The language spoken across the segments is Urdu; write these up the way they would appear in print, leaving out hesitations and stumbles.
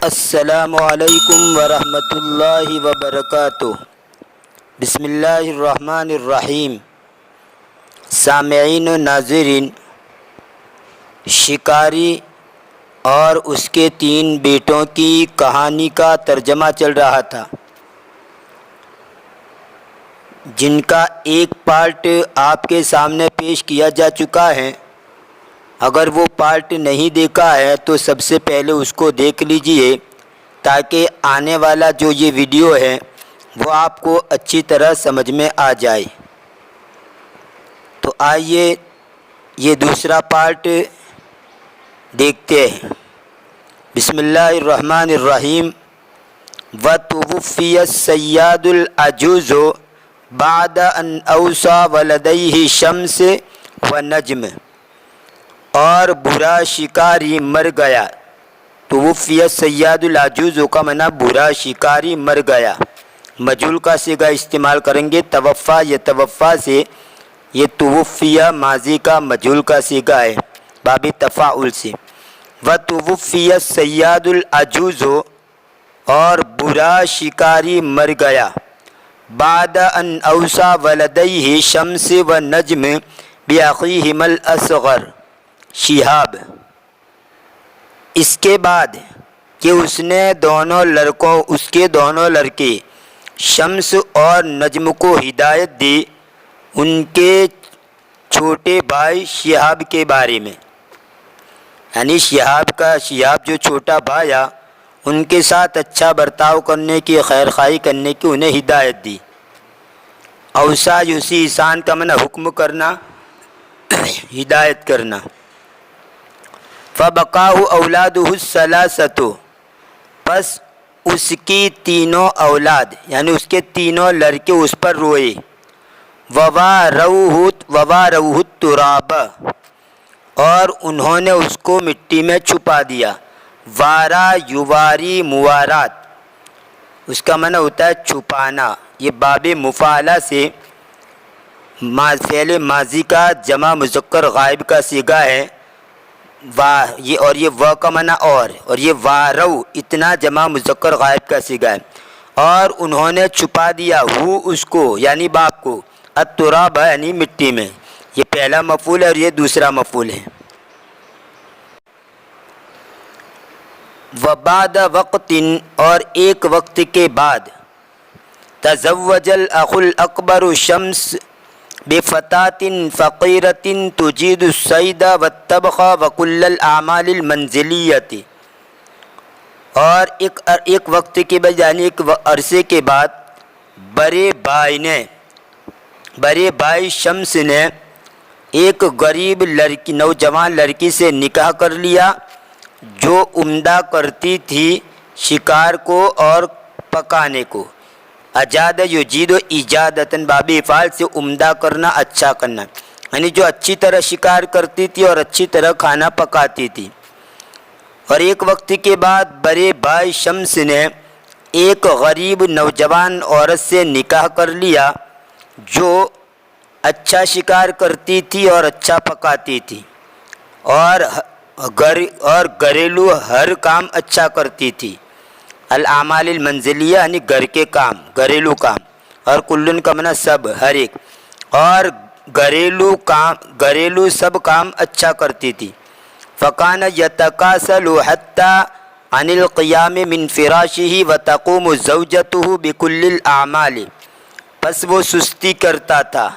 السلام علیکم ورحمۃ اللہ وبرکاتہ۔ بسم اللہ الرحمن الرحیم۔ سامعین و ناظرین، شکاری اور اس کے 3 بیٹوں کی کہانی کا ترجمہ چل رہا تھا، جن کا ایک پارٹ آپ کے سامنے پیش کیا جا چکا ہے۔ اگر وہ پارٹ نہیں دیکھا ہے تو سب سے پہلے اس کو دیکھ لیجئے، تاکہ آنے والا جو یہ ویڈیو ہے وہ آپ کو اچھی طرح سمجھ میں آ جائے۔ تو آئیے یہ دوسرا پارٹ دیکھتے ہیں۔ بسم اللہ الرحمن الرحیم۔ وَتُوُفِّيَ الصَّيَّادُ الْعَجُوزُ بَعْدَ أَنْ أَوْصَى وَلَدَيْهِ شَمْسِ وَنَجْمٍ۔ اور برا شکاری مر گیا۔ توفی الصیاد العجوز کا معنی برا شکاری مر گیا۔ مجهول کا صیغہ استعمال کریں گے، توفا یتوفا سے۔ یہ توفیہ ماضی کا مجهول کا صیغہ ہے باب تفاعل سے۔ وتوفی الصیاد العجوز، اور برا شکاری مر گیا۔ بعد ان اوصى ولديه شمس ونجم باخیهما الاصغر شہاب، اس کے بعد کہ اس نے اس کے دونوں لڑکے شمس اور نجم کو ہدایت دی ان کے چھوٹے بھائی شہاب کے بارے میں، یعنی شہاب جو چھوٹا بھائی ہے ان کے ساتھ اچھا برتاؤ کرنے کی، خیر خواہی کرنے کی انہیں ہدایت دی۔ اوصا یوصی احسان کا معنی حکم کرنا، ہدایت کرنا۔ فَبَقَاهُ أَوْلَادُهُ الثَّلَاثَةُ، پس اس کی تینوں اولاد یعنی اس کے تینوں لڑکے اس پر روئے۔ وَوَارَوْهُ التُّرَابَ، اور انہوں نے اس کو مٹی میں چھپا دیا۔ وارا یواری موارات، اس کا معنی ہوتا ہے چھپانا۔ یہ باب مفاعلہ سے فعل ماضی کا جمع مذکر غائب کا صیغہ ہے۔ اور یہ و کا معنی اور یہ وارو اتنا جمع مذکر غائب کا صیغہ ہے۔ اور انہوں نے چھپا دیا ہو اس کو یعنی باپ کو، التراب یعنی مٹی میں۔ یہ پہلا مفعول ہے اور یہ دوسرا مفعول ہے۔ وبعد وقت، اور ایک وقت کے بعد، تزوج الاخ الاکبر شمس بفتاة فقیرة تجید الصید والطبخ وکل الاعمال المنزلیۃ، اور ایک وقت کے بعد یعنی ایک عرصے کے بعد بڑے بھائی شمس نے ایک غریب لڑکی، نوجوان لڑکی سے نکاح کر لیا جو عمدہ کرتی تھی شکار کو اور پکانے کو۔ اجاد یجید و ایجادتاً باب افعال سے عمدہ کرنا، اچھا کرنا، یعنی جو اچھی طرح شکار کرتی تھی اور اچھی طرح کھانا پکاتی تھی۔ اور ایک وقت کے بعد بڑے بھائی شمس نے ایک غریب نوجوان عورت سے نکاح کر لیا جو اچھا شکار کرتی تھی اور اچھا پکاتی تھی اور گھریلو ہر کام اچھا کرتی تھی۔ الاعمال المنزلیہ یعنی گھر کے کام، گھریلو کام، اور کلن کا معنی سب، ہر ایک، اور گھریلو سب کام اچھا کرتی تھی۔ فکان یتکاسل حتی عن القیام من فراشہ وتقوم زوجتہ بکل الاعمال، پس وہ سستی کرتا تھا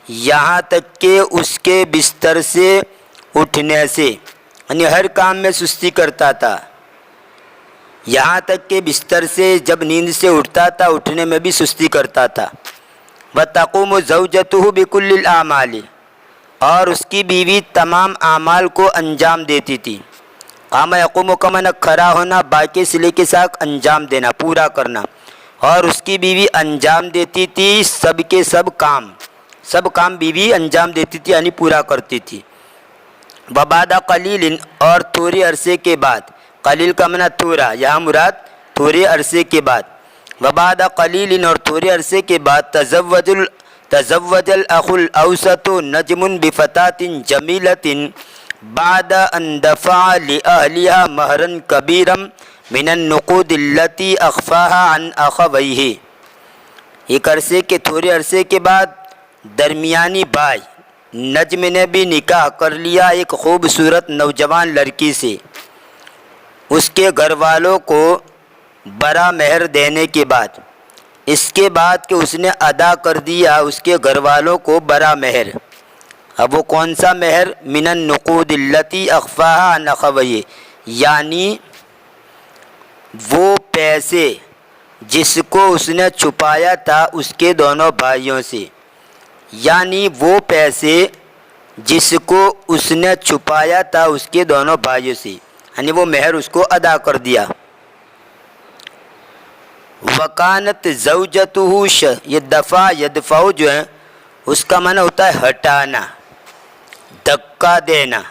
یہاں تک کہ اس کے بستر سے اٹھنے سے، یعنی ہر کام میں سستی کرتا تھا، یہاں تک کہ بستر سے جب نیند سے اٹھتا تھا اٹھنے میں بھی سستی کرتا تھا۔ وَتَقُومُ زَوْجَتُهُ بِكُلِّ الْأَعْمَالِ، اور اس کی بیوی تمام اعمال کو انجام دیتی تھی۔ قام یقوم کا معنی کھڑا ہونا، باقی صلے کے ساتھ انجام دینا، پورا کرنا، اور اس کی بیوی انجام دیتی تھی سب کے سب کام بیوی انجام دیتی تھی یعنی پورا کرتی تھی۔ وَبَعْدَ قَلِيلٍ، اور تھوڑے عرصے کے بعد، قلیل کا معنی تھوڑا، یہاں مراد تھوڑے عرصے کے بعد۔ وبعد قلیل، اور تھوڑے عرصے کے بعد، تزوج الاخ الاوسط نجم بفتاة جمیلة بعد ان دفع لأہلها مہرا کبیرا من النقود التي اخفاها عن اخويه. ایک عرصے کے تھوڑے عرصے کے بعد درمیانی بھائی نجم نے بھی نکاح کر لیا ایک خوبصورت نوجوان لڑکی سے. اس کے گھر والوں کو برا مہر دینے کے بعد، اس کے بعد کہ اس نے ادا کر دیا اس کے گھر والوں کو برا مہر. اب وہ کون سا مہر؟ من النقود التي اخفاها عن اخويه، یعنی وہ پیسے جس کو اس نے چھپایا تھا اس کے دونوں بھائیوں سے، یعنی وہ پیسے جس کو اس نے چھپایا تھا اس کے دونوں بھائیوں سے، یعنی وہ مہر اس کو ادا کر دیا. وکانت زوجته، یہ دفع یدفع جو ہے اس کا معنی ہوتا ہے ہٹانا، دھکا دینا.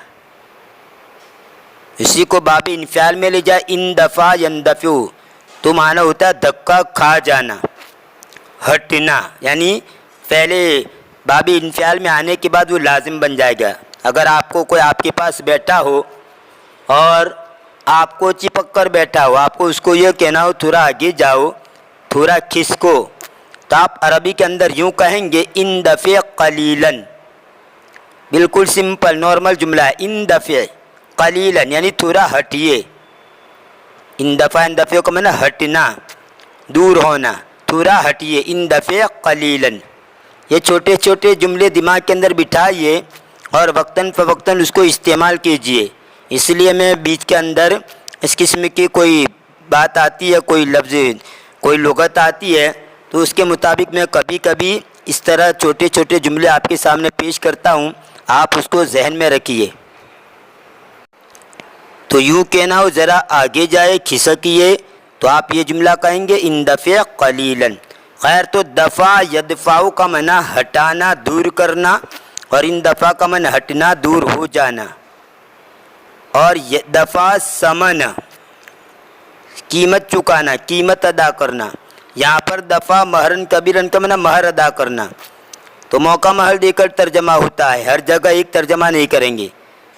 اسی کو باب انفعال میں لے جائے ان دفع یندفع تو معنی ہوتا ہے دھکا کھا جانا، ہٹنا. یعنی پہلے باب انفعال میں آنے کے بعد وہ لازم بن جائے گا. اگر آپ کو کوئی آپ کے پاس بیٹھا ہو اور آپ کو چپک کر بیٹھا ہو، آپ کو اس کو یہ کہنا ہو تھوڑا آگے جاؤ، تھوڑا کھسکو، تو آپ عربی کے اندر یوں کہیں گے ان دفع قلیلاً. بالکل سمپل نارمل جملہ ہے، ان دفع قلیلاً یعنی تھوڑا ہٹیے. ان دفع کا معنی ہٹنا، دور ہونا، تھوڑا ہٹیے. ان دفع قلیلاً، یہ چھوٹے چھوٹے جملے دماغ کے اندر بٹھائیے اور وقتاً فوقتاً اس کو استعمال کیجئے. اس لیے میں بیچ کے اندر اس قسم کی کوئی بات آتی ہے، کوئی لفظ، کوئی لغت آتی ہے تو اس کے مطابق میں کبھی کبھی اس طرح چھوٹے چھوٹے جملے آپ کے سامنے پیش کرتا ہوں، آپ اس کو ذہن میں رکھیے. تو یوں کہنا ہو ذرا آگے جائے، کھسکیے، تو آپ یہ جملہ کہیں گے ان دفع قلیلاً. خیر، تو دفع یدفع کا معنی ہٹانا، دور کرنا، اور ان دفع کا معنی ہٹنا، دور ہو جانا. اور دفع ثمن، قیمت چکانا، قیمت ادا کرنا. یہاں پر دفع مہرن کبیرن کا معنی مہر ادا کرنا. تو موقع مہر دے کر ترجمہ ہوتا ہے، ہر جگہ ایک ترجمہ نہیں کریں گے.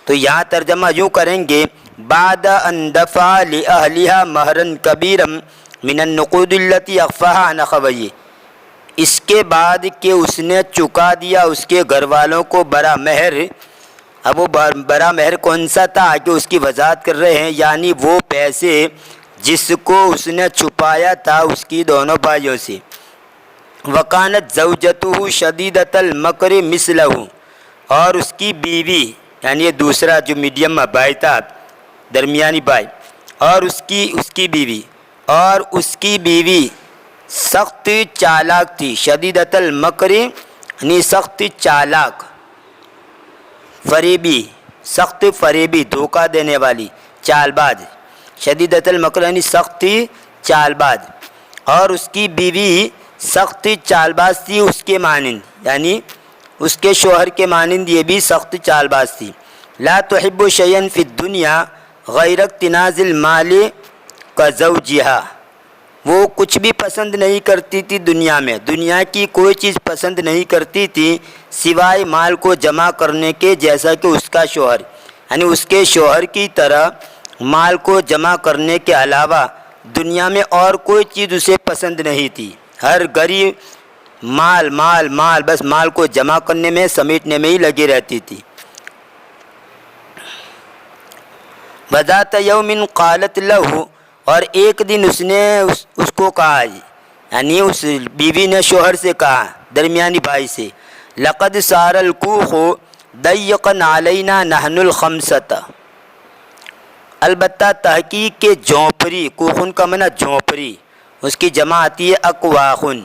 تو یہاں ترجمہ یوں کریں گے بعد ان دفع لأہلها مہرن کبیرن من النقود التي اخفاها عن اخويه، اس کے بعد کہ اس نے چکا دیا اس کے گھر والوں کو برا مہر. اب وہ برا مہر کون سا تھا کہ اس کی وضاحت کر رہے ہیں، یعنی وہ پیسے جس کو اس نے چھپایا تھا اس کی دونوں بھائیوں سے. وکانت زوجته شدیدۃ المکر مثلہ، اور اس کی بیوی، یعنی یہ دوسرا جو میڈیم بھائی تھا، درمیانی بھائی، اور اس کی بیوی سخت چالاک تھی. شدیدۃ المکر یعنی سخت چالاک، فریبی، سخت فریبی، دھوکہ دینے والی، چال باز. شدیدۃ المکر یعنی سخت چال باز، اور اس کی بیوی سخت چال باز تھی اس کے مانند، یعنی اس کے شوہر کے مانند یہ بھی سخت چال باز تھی. لا تحب شیئا فی الدنیا غیر اقتناز المال کزوجہا، وہ کچھ بھی پسند نہیں کرتی تھی دنیا میں، دنیا کی کوئی چیز پسند نہیں کرتی تھی سوائے مال کو جمع کرنے کے، جیسا کہ اس کا شوہر، یعنی اس کے شوہر کی طرح مال کو جمع کرنے کے علاوہ دنیا میں اور کوئی چیز اسے پسند نہیں تھی. ہر گھڑی مال مال مال، بس مال کو جمع کرنے میں، سمیٹنے میں ہی لگی رہتی تھی. بذات یوم قالت لہ، اور ایک دن اس نے اس کو کہا، یعنی اس بیوی نے شوہر سے کہا، درمیانی بھائی سے، لقد صار الکوخ ضیقا علینا نحن الخمسۃ، البتہ تحقیق کے جھونپڑی، کوخن کا معنی جھونپڑی، اس کی جمع آتی ہے اکواخن.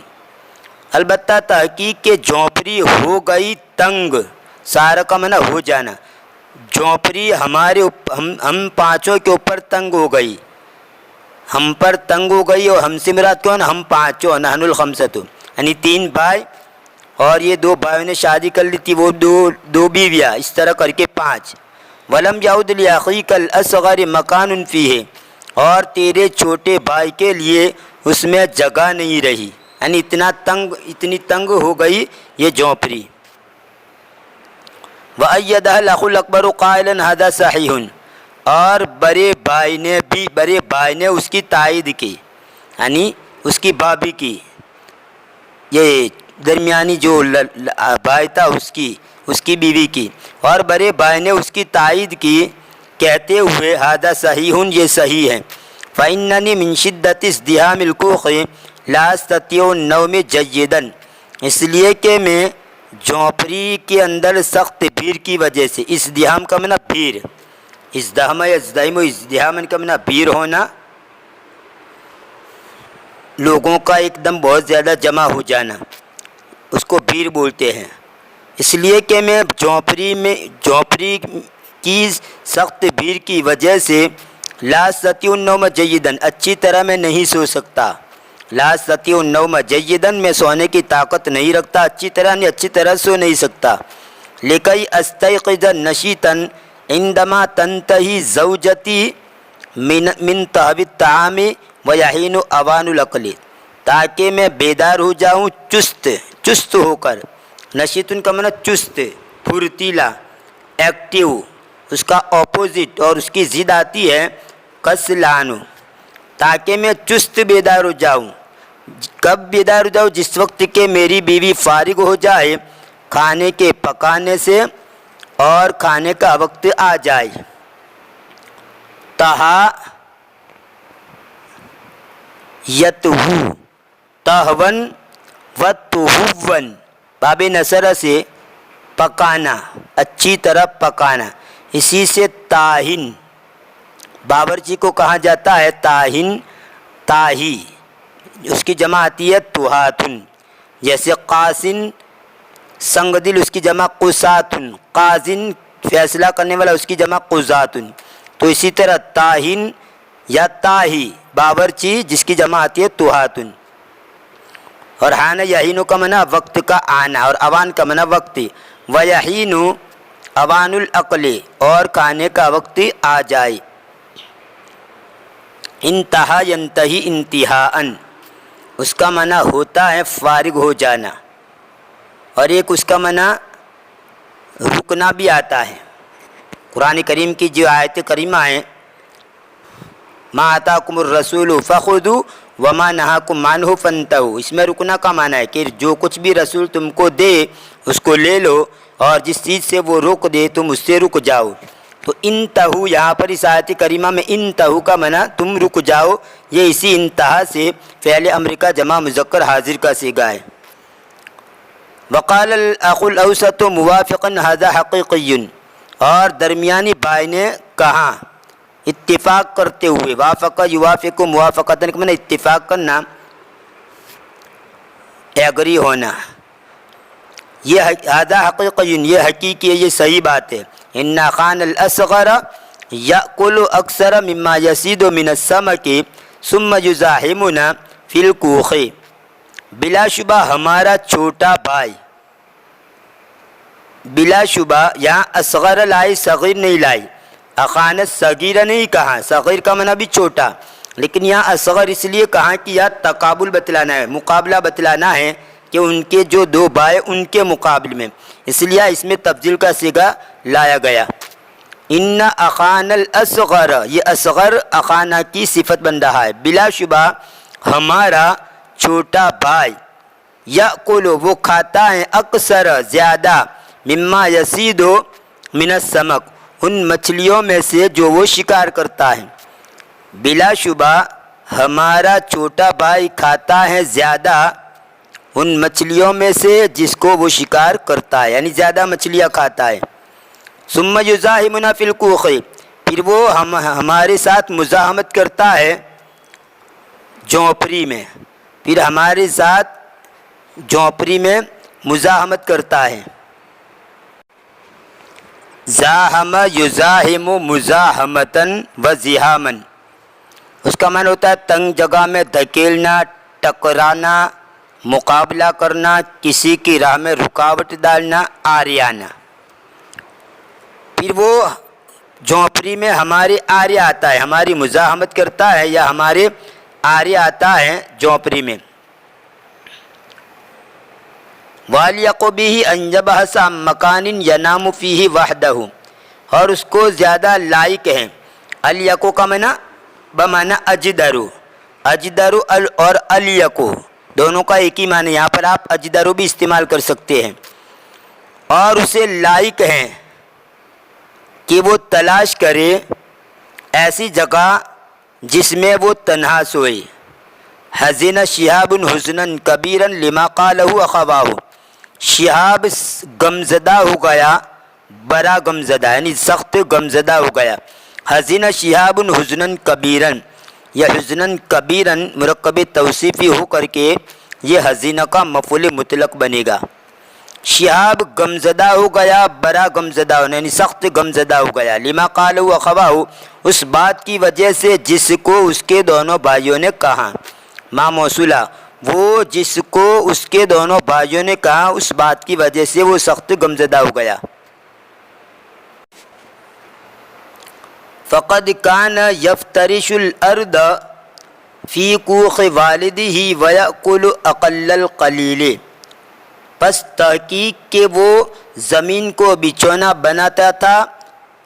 البتہ تحقیق کے جھونپڑی ہو گئی تنگ، سارا کا معنی ہو جانا، جھونپڑی ہم پانچوں کے اوپر تنگ ہو گئی، ہم پر تنگ ہو گئی. اور ہم سے مراد کون؟ ہم پانچوں، نحن الخمسۃ، یعنی 3 بھائی اور یہ 2 بھائیوں نے شادی کر لی تھی، وہ دو بیویاں، اس طرح کر کے 5. ولم یعد لاخیک الاصغر مکان فیہ، اور تیرے چھوٹے بھائی کے لیے اس میں جگہ نہیں رہی، یعنی اتنی تنگ ہو گئی یہ جھونپڑی. وَأَيَّدَهَا الْأَخُ الْأَكْبَرُ قَائِلًا هَذَا صَحِيحٌ، اور بڑے بھائی نے اس کی تائید کی، یعنی اس کی بھابھی کی، یہ درمیانی جو بھائی تھا اس کی بیوی کی، اور بڑے بھائی نے اس کی تائید کی کہتے ہوئے ھذا صحیح، یہ صحیح ہے، فإننی من شدت ازدحام الکوخ لا استطیع النوم جیدا، اس لیے کہ میں جھونپڑی کے اندر سخت بھیڑ کی وجہ سے، ازدحام کا معنی بھیڑ، ازدحام یزدحم ازدحام کا معنی بھیڑ ہونا، لوگوں کا ایک دم بہت زیادہ جمع ہو جانا، اس کو بھیڑ بولتے ہیں، اس لیے کہ میں جھونپڑی کی سخت بھیڑ کی وجہ سے لا استطیع النوم جیدا، اچھی طرح میں نہیں سو سکتا، لا استطیع النوم جیدا، میں سونے کی طاقت نہیں رکھتا، اچھی طرح سو نہیں سکتا، لکی استیقظ نشیطا عندما تنتہی زوجتی من طہو الطعام ویحین اوان العقل، تاکہ میں بیدار ہو جاؤں چست ہو کر، نشیط کا معنی چست، پھرتیلا، ایکٹیو، اس کا اپوزٹ اور اس کی ضد آتی ہے کسلان، تاکہ میں چست بیدار ہو جاؤں، کب بیدار ہو جاؤں؟ جس وقت کہ میری بیوی فارغ ہو جائے کھانے کے پکانے سے اور کھانے کا وقت آ جائے۔ تہا یتہو، تہون و تہون، باب نصرہ سے پکانا، اچھی طرح پکانا، اسی سے تاہن، باورچی کو کہا جاتا ہے تاہن، تاہی، اس کی جمع آتی ہے توہاتن، جیسے قاسن سنگ دل، اس کی جمع قساتن، قاضن فیصلہ کرنے والا، اس کی جمع قضاتن، تو اسی طرح تاہن یا تاہی باورچی، جس کی جمع آتی ہے توہاتن، اور حان یحین کا معنی وقت کا آنا، اور اوان کا معنی وقت، ویحین اوان العقل، اور کھانے کا وقت آ جائے۔ انتہا ینتہی انتہاءً، اس کا معنی ہوتا ہے فارغ ہو جانا، اور ایک اس کا معنی رکنا بھی آتا ہے۔ قرآن کریم کی جو آیت کریمہ ہیں، ما آتاکم الرسول فخذوا وما نہاکم عنہ فانتہوا، اس میں رکنا کا معنی ہے کہ جو کچھ بھی رسول تم کو دے اس کو لے لو، اور جس چیز سے وہ روک دے تم اس سے رک جاؤ۔ تو انتہو، یہاں پر اس آیت کریمہ میں انتہو کا معنی تم رک جاؤ، یہ اسی انتہا سے فعل امر کا جمع مذکر حاضر کا صیغہ ہے۔ وقال الاخ الاوسط موافقا ھذا حقیقی، اور درمیانی بھائی نے کہا اتفاق کرتے ہوئے، وافق یوافق موافقتاً کا معنی اتفاق کرنا، ایگری ہونا، یہ ھذا حقیقی، یہ حقیقی ہے، یہ صحیح بات ہے۔ ان خان الاصغر یاکل اکثر مما یصید من السمک ثم یزاحمنا فی الکوخ، بلا شبہ ہمارا چھوٹا بھائی، بلا شبہ یہاں اصغر لائی، صغیر نہیں لائی، اخان صغیر نہیں کہا، صغیر کا معنی بھی چھوٹا، لیکن یہاں اصغر اس لیے کہا کہ یہاں تقابل بتلانا ہے، مقابلہ بتلانا ہے کہ ان کے جو دو بھائی ان کے مقابل میں، اس لیے اس میں تفضیل کا صیغہ لایا گیا۔ ان اخان الاصغر، یہ اصغر اخانہ کی صفت بن رہا ہے، بلا شبہ ہمارا چھوٹا بھائی، یاکل وہ کھاتا ہے، اکثر زیادہ، مما یصید من السمک ان مچھلیوں میں سے جو وہ شکار کرتا ہے، بلا شبہ ہمارا چھوٹا بھائی کھاتا ہے زیادہ ان مچھلیوں میں سے جس کو وہ شکار کرتا ہے، یعنی زیادہ مچھلیاں کھاتا ہے۔ ثم یزاحمنا فی الکوخ، پھر وہ ہمارے ساتھ مزاحمت کرتا ہے جھونپڑی میں، پھر ہمارے ساتھ جھونپڑی میں مزاحمت کرتا ہے۔ زاحم یزاحم مزاحمتاً و زحاماً، اس کا معنی ہوتا ہے تنگ جگہ میں دھکیلنا، ٹکرانا، مقابلہ کرنا، کسی کی راہ میں رکاوٹ ڈالنا، آڑے آنا۔ پھر وہ جھونپڑی میں ہمارے آڑے آتا ہے، ہماری مزاحمت کرتا ہے یا ہمارے آڑے آتا ہے جھونپڑی میں۔ وَلْيَقُ بِهِ أَنْ يَبْحَثَ عَنْ مَكَانٍ يَنَامُ فِيهِ وَحْدَهُ، اور اس کو زیادہ لائق ہے الیکو کا معنی بمعنی اجدرو، اجدرو اور الیکو دونوں کا ایک ہی معنی، یہاں پر آپ اجدرو بھی استعمال کر سکتے ہیں۔ اور اسے لائق ہیں کہ وہ تلاش کرے ایسی جگہ جس میں وہ تنہا سوئے۔ حزن شہاب حزنا کبیرا لما قالہ اخواہ، شہاب غمزدہ ہو گیا، بڑا غمزدہ یعنی سخت غمزدہ ہو گیا۔ حزن شہاب حزنا کبیرا، یہ حزنا کبیرا مرکب توصیفی ہو کر کے یہ حزینہ کا مفعول مطلق بنے گا۔ شہاب غمزدہ ہو گیا، بڑا غمزدہ ہونا یعنی سخت غمزدہ ہو گیا، لما قالہ اخواہ، اس بات کی وجہ سے جس کو اس کے دونوں بھائیوں نے کہا۔ ما موصولہ، وہ جس کو اس کے دونوں بھائیوں نے کہا اس بات کی وجہ سے وہ سخت غمزدہ ہو گیا۔ فقد کان یفترش الارض فی کوخ والدہ ویأکل اقل القلیل، پس تحقیق کہ وہ زمین کو بچھونا بناتا تھا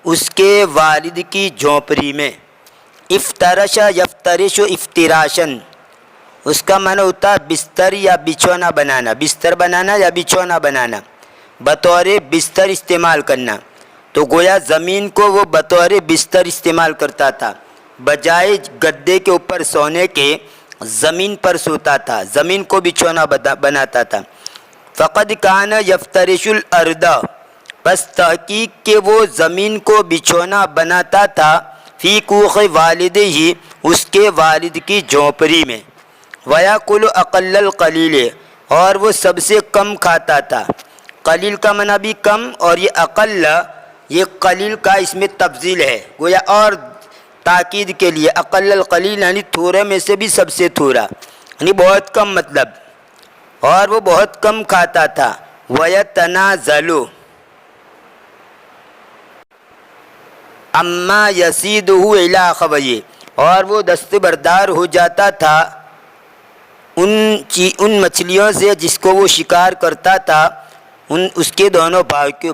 اس کے والد کی جھونپڑی میں۔ افترش یفترش افتراشن، اس کا معنی ہوتا ہے بستر یا بچھونا بنانا، بستر بنانا یا بچھونا بنانا، بطور بستر استعمال کرنا۔ تو گویا زمین کو وہ بطور بستر استعمال کرتا تھا، بجائے گدے کے اوپر سونے کے زمین پر سوتا تھا، زمین کو بچھونا بناتا تھا۔ فقد کان یفترش الارض، بس تحقیق کہ وہ زمین کو بچھونا بناتا تھا، فی کوخ والدہ، اس کے والد کی جھونپڑی میں، ویأکل اقل القلیل، اور وہ سب سے کم کھاتا تھا۔ قلیل کا معنی بھی کم، اور یہ اقل یہ قلیل کا اس میں تفضیل ہے، گویا اور تاکید کے لیے اقل القلیل یعنی تھوڑے میں سے بھی سب سے تھوڑا، یعنی بہت کم مطلب، اور وہ بہت کم کھاتا تھا۔ وَيَتَنَازَلُ اما یسیدہ الی اخویہ، اور وہ دستبردار ہو جاتا تھا ان مچھلیوں سے جس کو وہ شکار کرتا تھا اس کے دونوں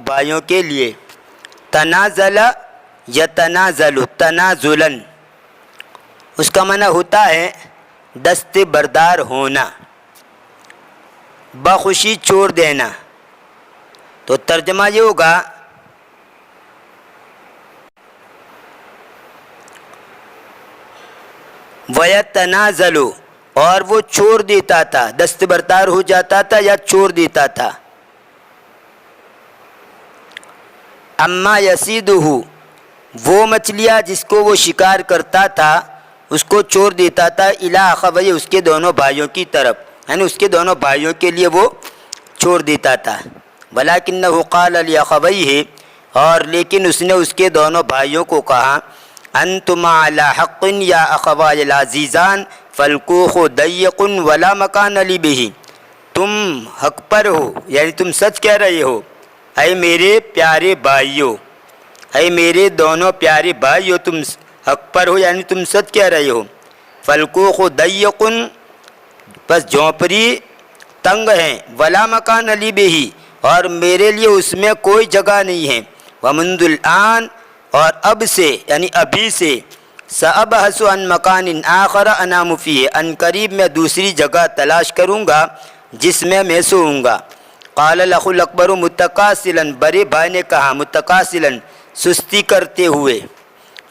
بھائیوں کے لیے۔ تنازل یتنازل تنازلا، اس کا معنی ہوتا ہے دستبردار ہونا، بخوشی چھوڑ دینا۔ تو ترجمہ یہ ہوگا وَيَتَنَازَلُ، اور وہ چھوڑ دیتا تھا، دستبردار ہو جاتا تھا یا چھوڑ دیتا تھا۔ اما یسیدہ، وہ مچھلیاں جس کو وہ شکار کرتا تھا اس کو چھوڑ دیتا تھا، الی اخویہ، اس کے دونوں بھائیوں کی طرف، یعنی اس کے دونوں بھائیوں کے لیے وہ چھوڑ دیتا تھا۔ ولیکنہ قال لاخویہ، اور لیکن اس نے اس کے دونوں بھائیوں کو کہا، انتما علی حق یا اخوای العزیزان فالکوخ ضیق ولا مکان لی بہ، تم حق پر ہو یعنی تم سچ کہہ رہے ہو، اے میرے پیارے بھائیو، اے میرے دونوں پیارے بھائیو، تم حق پر ہو یعنی تم سچ کہہ رہے ہو۔ فالکوخ ضیق، پس جھونپڑی تنگ ہیں، ولا مکان لی بہ، اور میرے لیے اس میں کوئی جگہ نہیں ہے۔ ومنذ الآن، اور اب سے یعنی ابھی سے، سأبحث عن مکان آخر انام فیہ، ان قریب میں دوسری جگہ تلاش کروں گا جس میں سوؤں گا۔ قال الاخ الاکبر متقاصلا، بڑے بھائی نے کہا متقاصلا سستی کرتے ہوئے،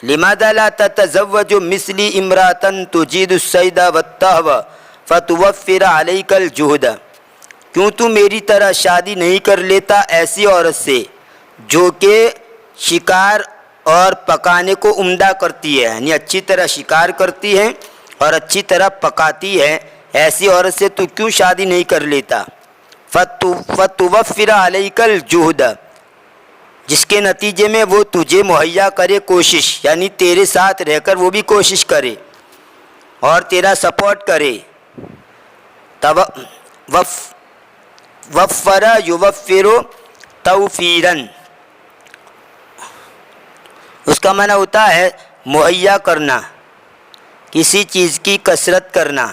لماذا لا تتزوج مثلی امرأة تجید الصید والطہو فتوفر علیک الجہد، کیوں تو میری طرح شادی نہیں کر لیتا ایسی عورت سے جو کہ شکار اور پکانے کو عمدہ کرتی ہے، یعنی اچھی طرح شکار کرتی ہے اور اچھی طرح پکاتی ہے، ایسی عورت سے تو کیوں شادی نہیں کر لیتا؟ فتوفر علیک الجہد، جس کے نتیجے میں وہ تجھے مہیا کرے کوشش، یعنی تیرے ساتھ رہ کر وہ بھی کوشش کرے اور تیرا سپورٹ کرے۔ وفر یوفر توفیرن، اس کا معنی ہوتا ہے مہیا کرنا، کسی چیز کی کثرت کرنا،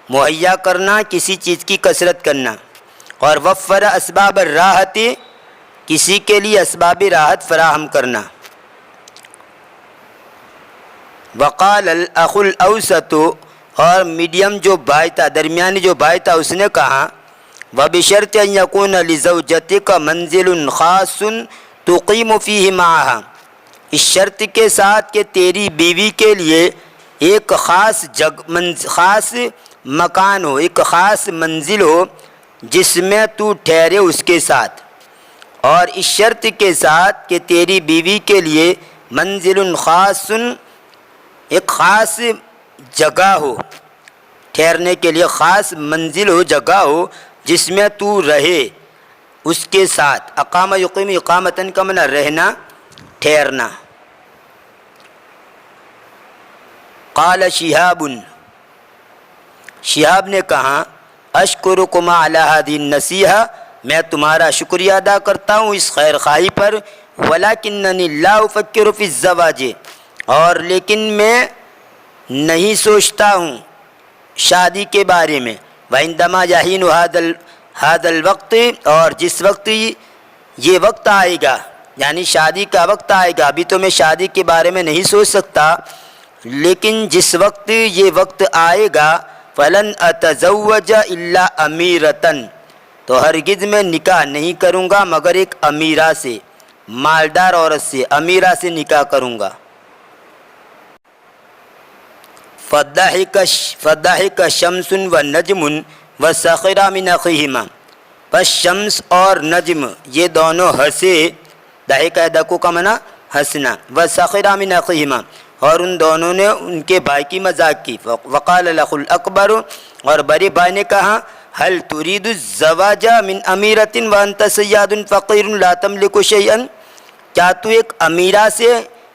مہیا کرنا کسی چیز کی کثرت کرنا۔ اور وفر اسباب الراحت، کسی کے لیے اسباب راحت فراہم کرنا۔ وقال الاخ الاوسط، اور میڈیم جو بھائی تھا، درمیانی جو بھائی تھا، اس نے کہا وبشرط ان یکون لزوجتک منزل خاص تقیم فیہ معها، اس شرط کے ساتھ کہ تیری بیوی کے لیے ایک خاص مکان ہو، ایک خاص منزل ہو جس میں تو ٹھہرے اس کے ساتھ، اور اس شرط کے ساتھ کہ تیری بیوی کے لیے منزل خاص، ایک خاص جگہ ہو، ٹھہرنے کے لیے خاص منزل ہو، جگہ ہو جس میں تو رہے اس کے ساتھ۔ اقام یقیم، اقامتن کا معنی رہنا، ٹھہرنا۔ قال شہاب، شہاب نے کہا اشکرکما علی ہذہ النصیحہ، میں تمہارا شکریہ ادا کرتا ہوں اس خیر خواہی پر، ولکننی لا افکر فی الزواج، اور لیکن میں نہیں سوچتا ہوں شادی کے بارے میں، وعندما یحین ھذا الوقت، اور جس وقت یہ وقت آئے گا، یعنی شادی کا وقت آئے گا، ابھی تو میں شادی کے بارے میں نہیں سوچ سکتا، لیکن جس وقت یہ وقت آئے گا فلن اتزوج الا امیرتن، تو ہرگز میں نکاح نہیں کروں گا مگر ایک امیرہ سے، مالدار عورت سے، امیرہ سے نکاح کروں گا۔ فضحک شمس ونجم وسخر من اخیہما، پس شمس اور نجم یہ دونوں ہنسے، ضحک یضحک کا معنی ہنسنا، وسخر من اخیہما، اور ان دونوں نے ان کے بھائی کی مذاق کی۔ وقال الاخ الاکبر، اور بڑے بھائی نے کہا هل تريد الزواج من امیرۃ وانت صیاد فقیر لا تملک شیئا، کیا تو ایک امیرہ سے،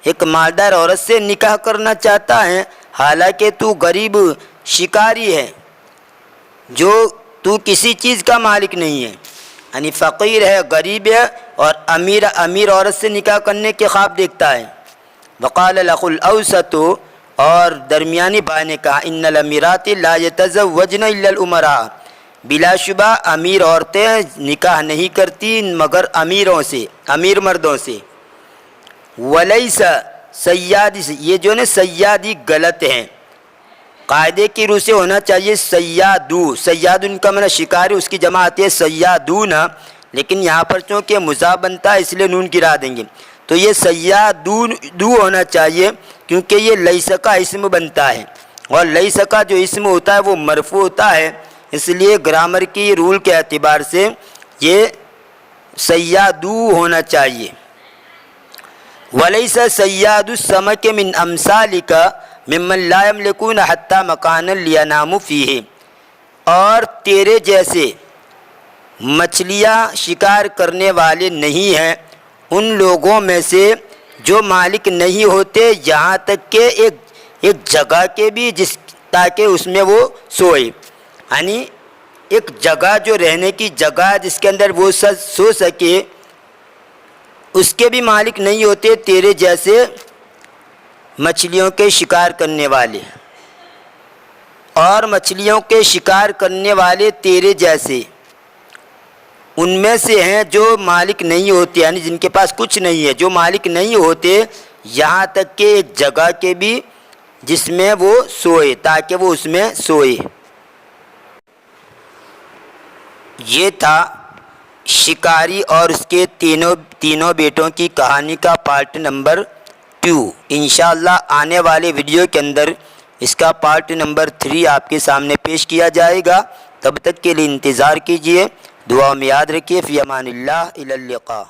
ایک مالدار عورت سے نکاح کرنا چاہتا ہے حالانکہ تو غریب شکاری ہے، جو تو کسی چیز کا مالک نہیں ہے، یعنی فقیر ہے، غریب ہے، اور امیر عورت سے نکاح کرنے کے خواب دیکھتا ہے۔ وقال الاخ الاوسط، اور درمیانی بھائی نے کہا ان الامیرات لا یتزوجن الا الامراء، بلا شبہ امیر عورتیں نکاح نہیں کرتی مگر امیروں سے، امیر مردوں سے۔ ولیس سیادی، یہ جو ہے سیادی غلط ہیں، قاعدے کی روح سے ہونا چاہیے سیادو، سیاد ان کا معنی شکاری، اس کی جمع آتی ہے سیادون، لیکن یہاں پر چونکہ مضاف بنتا ہے اس لیے نون گرا دیں گے، تو یہ سیادون دو ہونا چاہیے، کیونکہ یہ لیس کا اسم بنتا ہے، اور لیس کا جو اسم ہوتا ہے وہ مرفوع ہوتا ہے، اس لیے گرامر کی رول کے اعتبار سے یہ سیادو ہونا چاہیے۔ ولیس سیاد السمک من امثالک ممن لا یملکون حتی مکانا لیناموا فیہ، اور تیرے جیسے مچھلیاں شکار کرنے والے نہیں ہیں ان لوگوں میں سے جو مالک نہیں ہوتے یہاں تک کہ ایک جگہ کے بھی، جس تاکہ اس میں وہ سوئے، یعنی ایک جگہ جو رہنے کی جگہ جس کے اندر وہ سو سکے، اس کے بھی مالک نہیں ہوتے تیرے جیسے مچھلیوں کے شکار کرنے والے، اور مچھلیوں کے شکار کرنے والے تیرے جیسے ان میں سے ہیں جو مالک نہیں ہوتے، یعنی جن کے پاس کچھ نہیں ہے، جو مالک نہیں ہوتے یہاں تک کہ ایک جگہ کے بھی جس میں وہ سوئے، تاکہ وہ اس میں سوئے۔ یہ تھا شکاری اور اس کے تینوں بیٹوں کی کہانی کا پارٹ نمبر 2۔ انشاءاللہ آنے والے ویڈیو کے اندر اس کا پارٹ نمبر 3 آپ کے سامنے پیش کیا جائے گا، تب تک کے لیے انتظار کیجیے، دعا میں یاد رکھیے، فی امان اللہ، الی اللقاء۔